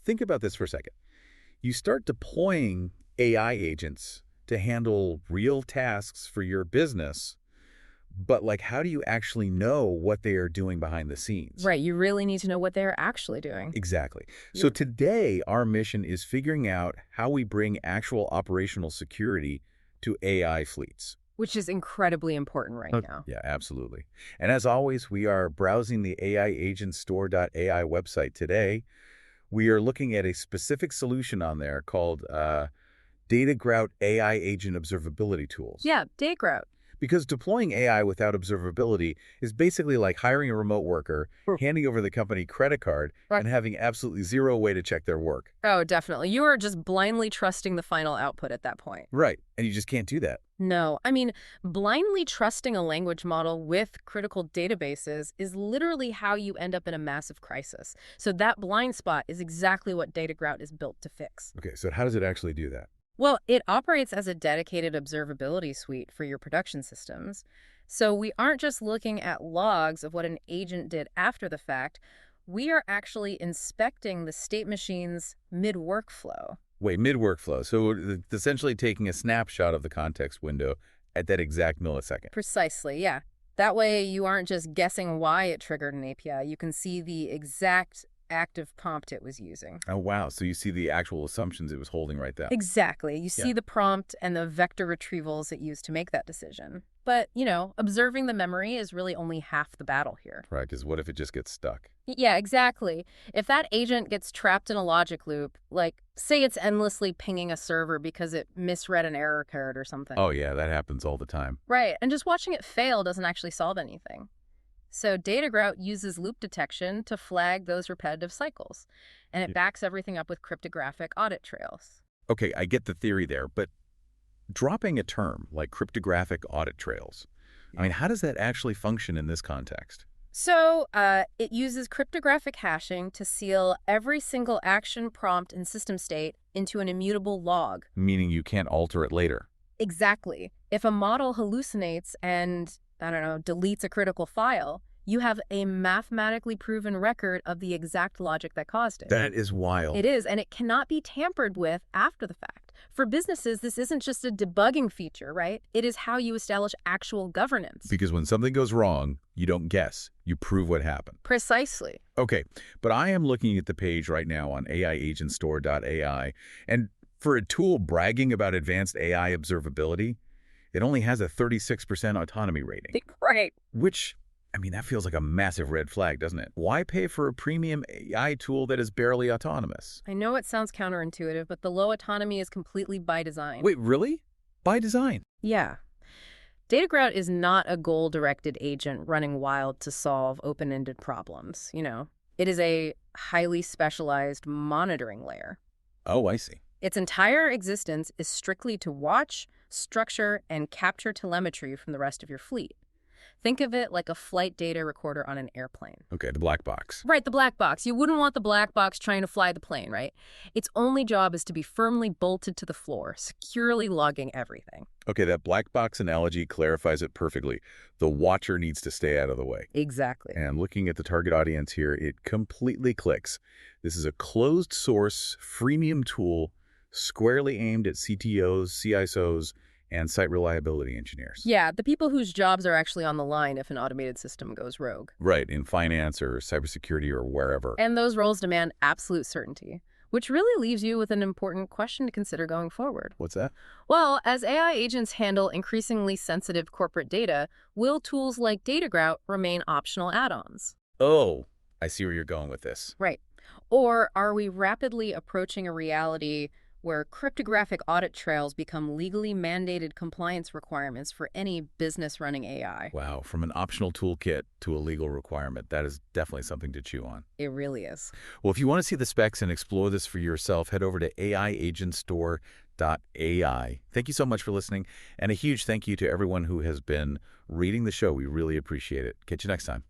think about this for a second. You start deploying AI agents to handle real tasks for your business, but like, how do you actually know what they are doing behind the scenes? Right, you really need to know what they're actually doing. Exactly. So today, our mission is figuring out how we bring actual operational security to AI fleets. Which is incredibly important right now. Yeah, absolutely. And as always, we are browsing the AIagentstore.ai website today. We are looking at a specific solution on there called DataGrout AI Agent Observability Tools. Yeah, DataGrout. Because deploying AI without observability is basically like hiring a remote worker, handing over the company credit card, and having absolutely zero way to check their work. Oh, definitely. You are just blindly trusting the final output at that point. Right. And you just can't do that. No, I mean, blindly trusting a language model with critical databases is literally how you end up in a massive crisis. So that blind spot is exactly what DataGrout is built to fix. Okay, so how does it actually do that? Well, it operates as a dedicated observability suite for your production systems. So we aren't just looking at logs of what an agent did after the fact. We are actually inspecting the state machine's mid-workflow. Wait, mid-workflow. So it's essentially taking a snapshot of the context window at that exact millisecond. Precisely, yeah. That way you aren't just guessing why it triggered an API. You can see the exact active prompt it was using. Oh, wow. So you see the actual assumptions it was holding right there. Exactly. You see the prompt and the vector retrievals it used to make that decision. But, observing the memory is really only half the battle here. Right, because what if it just gets stuck? Yeah, exactly. If that agent gets trapped in a logic loop, like, say it's endlessly pinging a server because it misread an error code or something. Oh, yeah, that happens all the time. Right, and just watching it fail doesn't actually solve anything. So DataGrout uses loop detection to flag those repetitive cycles, and it backs everything up with cryptographic audit trails. Okay, I get the theory there, but dropping a term like cryptographic audit trails, I mean, how does that actually function in this context? So it uses cryptographic hashing to seal every single action, prompt, and system state into an immutable log. Meaning you can't alter it later. Exactly. If a model hallucinates and, deletes a critical file, you have a mathematically proven record of the exact logic that caused it. That is wild. It is, and it cannot be tampered with after the fact. For businesses, this isn't just a debugging feature, right? It is how you establish actual governance. Because when something goes wrong, you don't guess. You prove what happened. Precisely. Okay, but I am looking at the page right now on AIagentstore.ai, and for a tool bragging about advanced AI observability, it only has a 36% autonomy rating. Right. Which, I mean, that feels like a massive red flag, doesn't it? Why pay for a premium AI tool that is barely autonomous? I know it sounds counterintuitive, but the low autonomy is completely by design. Wait, really? By design? Yeah. DataGrout is not a goal-directed agent running wild to solve open-ended problems, It is a highly specialized monitoring layer. Oh, I see. Its entire existence is strictly to watch, structure, and capture telemetry from the rest of your fleet. Think of it like a flight data recorder on an airplane. Okay, the black box. Right, the black box. You wouldn't want the black box trying to fly the plane, right? Its only job is to be firmly bolted to the floor, securely logging everything. Okay, that black box analogy clarifies it perfectly. The watcher needs to stay out of the way. Exactly. And looking at the target audience here, it completely clicks. This is a closed source, freemium tool squarely aimed at CTOs, CISOs, and site reliability engineers. Yeah, the people whose jobs are actually on the line if an automated system goes rogue. Right, in finance or cybersecurity or wherever. And those roles demand absolute certainty, which really leaves you with an important question to consider going forward. What's that? Well, as AI agents handle increasingly sensitive corporate data, will tools like DataGrout remain optional add-ons? Oh, I see where you're going with this. Right. Or are we rapidly approaching a reality where cryptographic audit trails become legally mandated compliance requirements for any business running AI? Wow, from an optional toolkit to a legal requirement, that is definitely something to chew on. It really is. Well, if you want to see the specs and explore this for yourself, head over to AIagentstore.ai. Thank you so much for listening, and a huge thank you to everyone who has been reading the show. We really appreciate it. Catch you next time.